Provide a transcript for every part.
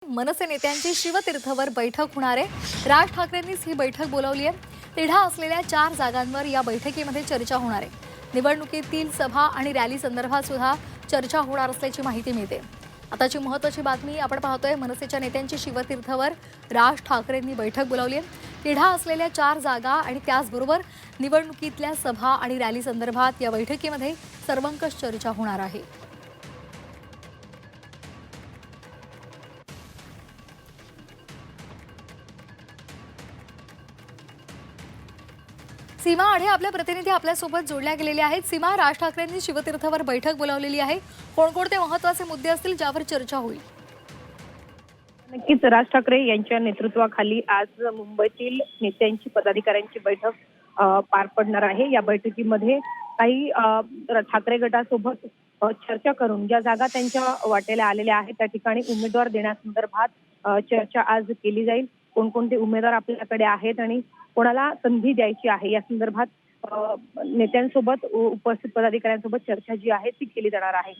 मनसे नेत्यांची शिवतीर्थवर बैठक होणार आहे। राज ठाकरेंनीच ही बैठक बोलावली आहे। तिढा असलेल्या 4 जागांवर या बैठकीमध्ये चर्चा होणार आहे। निवडणुकीतील सभा आणि रॅली संदर्भात सुद्धा चर्चा होणार असल्याची माहिती मिळते। आताची महत्त्वाची बातमी आपण पाहतोय, मनसेच्या नेत्यांची शिवतीर्थवर राज ठाकरेंनी बैठक बोलावली आहे। तिढा असलेल्या 4 जागा आणि त्याचबरोबर निवडणुकीतल्या सभा आणि रॅली संदर्भात या बैठकीमध्ये सर्वंकष चर्चा होणार आहे। सीमा आढे आपल्या प्रतिनिधी आपल्यासोबत जोडल्या गेलेल्या आहेत। सीमा, राज ठाकरेंनी शिवतीर्थवर बैठक बोलावलेली आहे। कोणकोणते महत्त्वाचे मुद्दे असतील ज्यावर चर्चा होईल? नक्कीच राज ठाकरे यांच्या नेतृत्वाखाली आज मुंबईतील नेत्यांची पदाधिकाऱ्यांची बैठक पार पडणार आहे। या बैठकीमध्ये काही ठाकरे गटासोबत चर्चा करून ज्या जागा त्यांच्या वाटेला आलेल्या आहेत त्या ठिकाणी उमेदवार देण्यासंदर्भात चर्चा आज केली जाईल। कोणकोणते उमेदवार आपल्याकडे आहेत आणि कोणाला संधी द्यायची आहे या संदर्भात नेत्यांसोबत उपस्थित पदाधिकाऱ्यांसोबत चर्चा जी आहे ती केली जाणार आहे।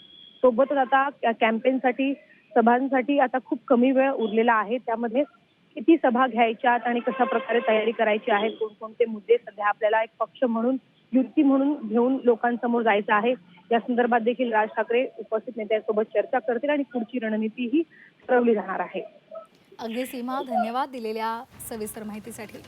सोबतच आता कॅम्पेनसाठी सभांसाठी आता खूप कमी वेळ उरलेला आहे। त्यामध्ये किती सभा घ्यायच्यात आणि कशा प्रकारे तयारी करायची आहे, कोणकोणते मुद्दे सध्या आपल्याला एक पक्ष म्हणून युती म्हणून घेऊन लोकांसमोर जायचं आहे या संदर्भात देखील राज ठाकरे उपस्थित नेत्यांसोबत चर्चा करतील आणि पुढची रणनीती ही ठरवली जाणार आहे। अगदी सीमा, धन्यवाद दिलेल्या सविस्तर माहितीसाठी।